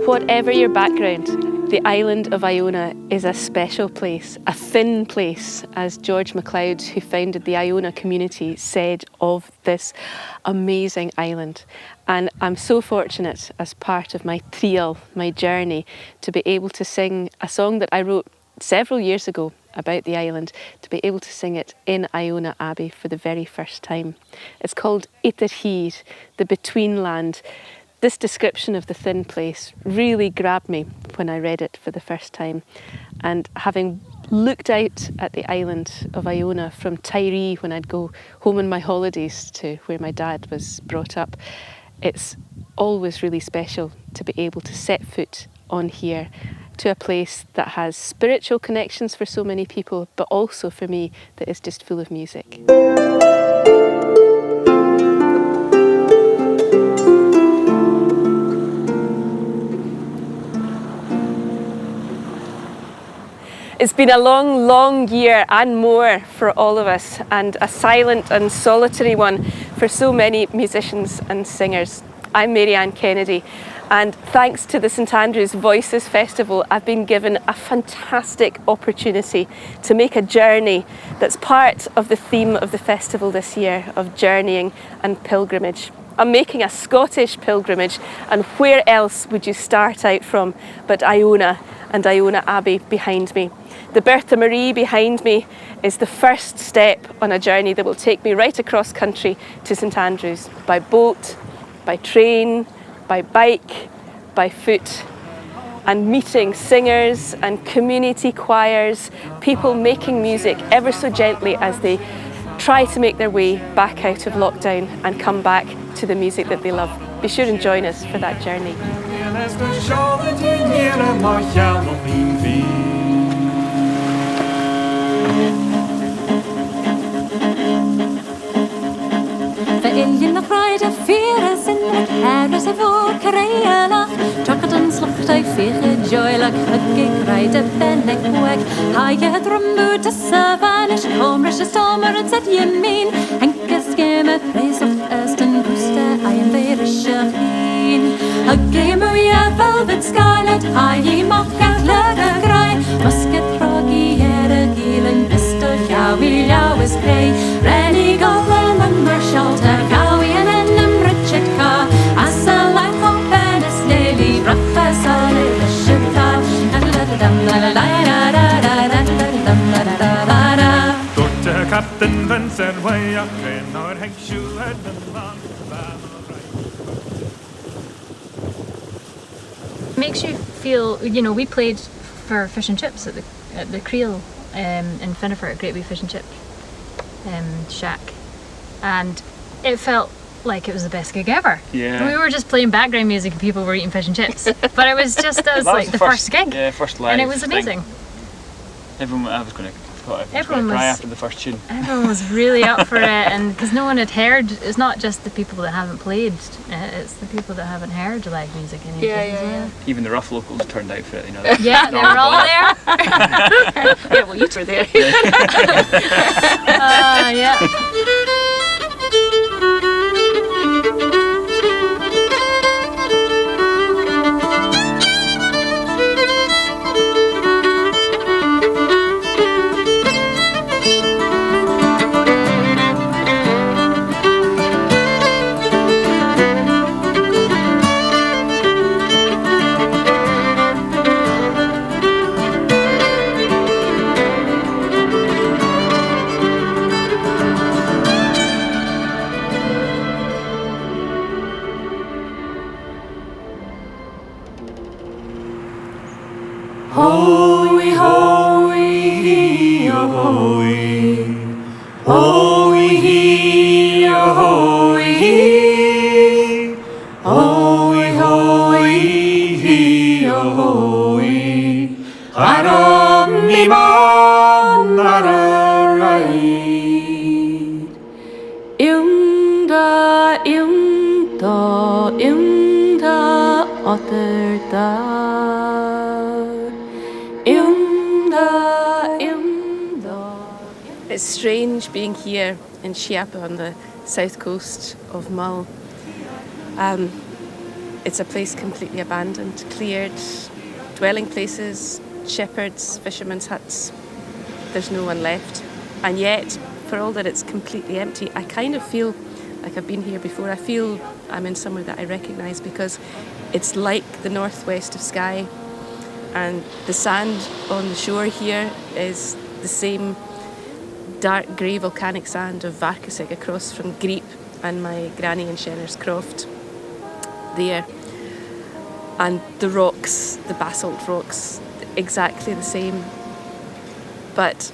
Whatever your background, the island of Iona is a special place, a thin place, as George MacLeod, who founded the Iona community, said of this amazing island. And I'm so fortunate, as part of my Triall, my journey, to be able to sing a song that I wrote several years ago about the island, to be able to sing it in Iona Abbey for the very first time. It's called Itar Hir, the between land. This description of the thin place really grabbed me when I read it for the first time. And having looked out at the island of Iona from Tiree when I'd go home on my holidays to where my dad was brought up, it's always really special to be able to set foot on here, to a place that has spiritual connections for so many people, but also for me that is just full of music. It's been a long, long year and more for all of us, and a silent and solitary one for so many musicians and singers. I'm Mary-Ann Kennedy, and thanks to the St Andrews Voices Festival, I've been given a fantastic opportunity to make a journey that's part of the theme of the festival this year, of journeying and pilgrimage. I'm making a Scottish pilgrimage, and where else would you start out from but Iona and Iona Abbey behind me? The Bertha Marie behind me is the first step on a journey that will take me right across country to St Andrews, by boat, by train, by bike, by foot, and meeting singers and community choirs, people making music ever so gently as they try to make their way back out of lockdown and come back to the music that they love. Be sure and join us for that journey. Iljen och röjde fyra sinnet här så vår karriärla Trakatan slukta I fyra joyla krögge grejde benekweg Haje drömmu till savanish komrish stormer och sätt jemin Henke skeme pris och östen buste I am very shahin Hugge muja velvet scarlet Haje mocka glöda grej Musket rogi here gilen Mr. Yowie Yowie's grey Rennie Golan and Marshall Cowie and Richard Carr Asa like hope and a snaily breakfast on it the sugar Dr. Captain Vincent way up in our hank shoe head Makes you feel, you know, we played for fish and chips at the Triall in Finnifer at Great Wee Fish and Chip shack, and it felt like it was the best gig ever. Yeah. We were just playing background music and people were eating fish and chips. But it was just, that was like the first gig. Yeah, first live. And it was amazing. Everyone, I was going to cry after the first tune. Everyone was really up for it, and because no one had heard, it's not just the people that haven't played, it's the people that haven't heard live music in ages as well. Even the rough locals turned out for it, you know. Yeah, they were all there. Yeah, well, you two were there. Yeah. Hoy, hoy, he, oh, hoy. Hoy, he, oh, hoy, he. Hoy, hoy, he, oh, hoy. Aram ni man, aram Iunda, iunda, iunda, otter da. Iunda, iunda. It's strange being here in Chiapa on the south coast of Mull. It's a place completely abandoned, cleared, dwelling places, shepherds, fishermen's huts. There's no one left. And yet, for all that it's completely empty, I kind of feel like I've been here before. I feel I'm in somewhere that I recognise because it's like the northwest of Skye, and the sand on the shore here is the same dark grey volcanic sand of Varkasig across from Greep and my granny in Shenner's Croft there. And the rocks, the basalt rocks, exactly the same. But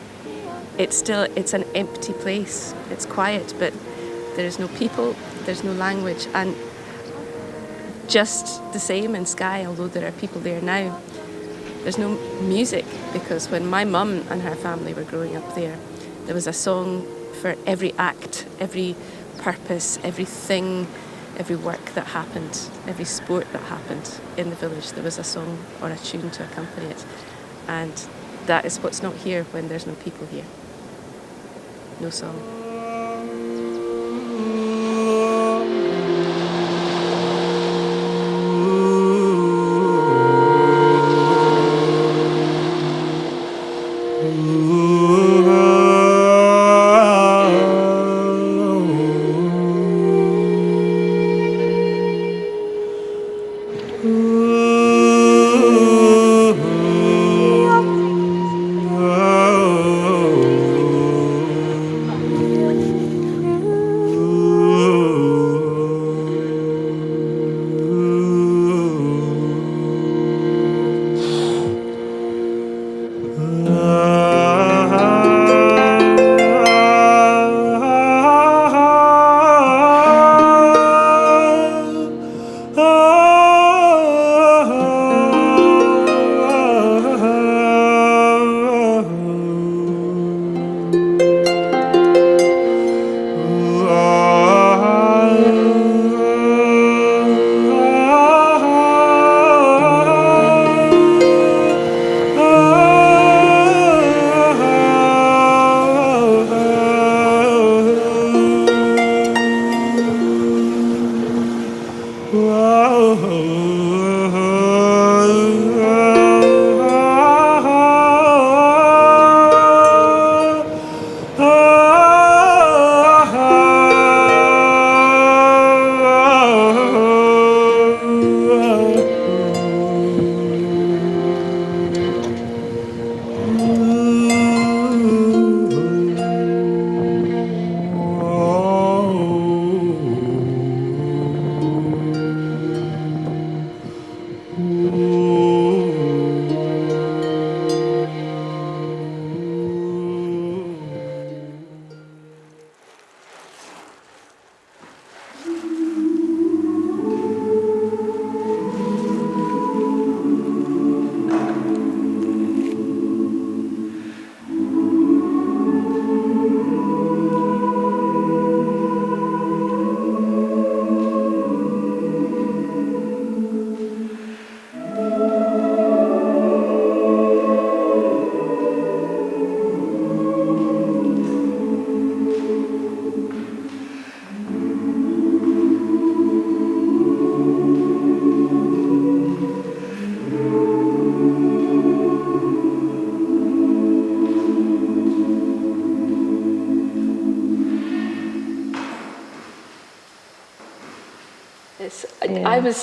it's an empty place. It's quiet, but there's no people, there's no language. And just the same in Skye, although there are people there now, there's no music, because when my mum and her family were growing up there was a song for every act, every purpose, everything, every work that happened, every sport that happened in the village. There was a song or a tune to accompany it. And that is what's not here when there's no people here. No song.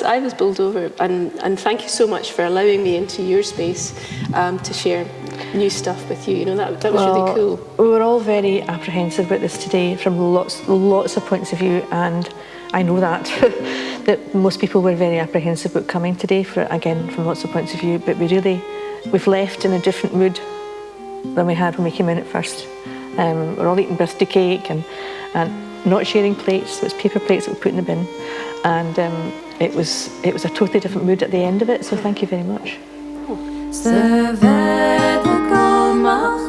I was bowled over, and thank you so much for allowing me into your space to share new stuff with you. You know, that was really cool. We were all very apprehensive about this today from lots of points of view, and I know that that most people were very apprehensive about coming today from lots of points of view, but we've left in a different mood than we had when we came in at first. We're all eating birthday cake and not sharing plates. It was paper plates that we put in the bin, and it was a totally different mood at the end of it. So thank you very much. Ze werden kalmach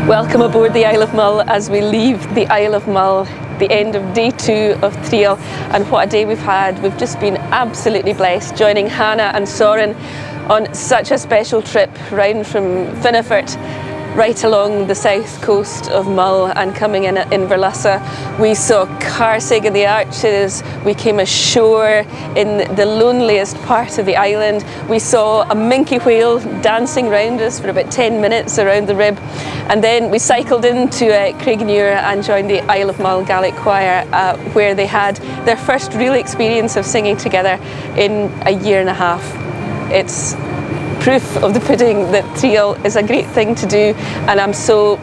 Welcome aboard the Isle of Mull as we leave the Isle of Mull, the end of day 2 of Triall, and what a day we've had. We've just been absolutely blessed joining Hannah and Sorren on such a special trip round from Finnefort right along the south coast of Mull and coming in Verlussa. We saw Carsig and the Arches, we came ashore in the loneliest part of the island. We saw a minke whale dancing round us for about 10 minutes around the rib, and then we cycled into Craignure and joined the Isle of Mull Gaelic Choir where they had their first real experience of singing together in a year and a half. It's proof of the pudding that Triall is a great thing to do, and I'm so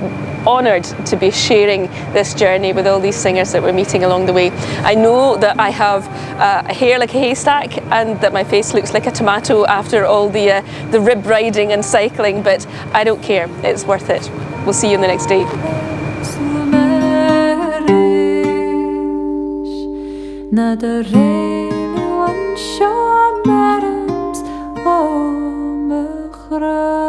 honoured to be sharing this journey with all these singers that we're meeting along the way. I know that I have hair like a haystack and that my face looks like a tomato after all the rib riding and cycling, but I don't care, it's worth it. We'll see you in the next day. Oh,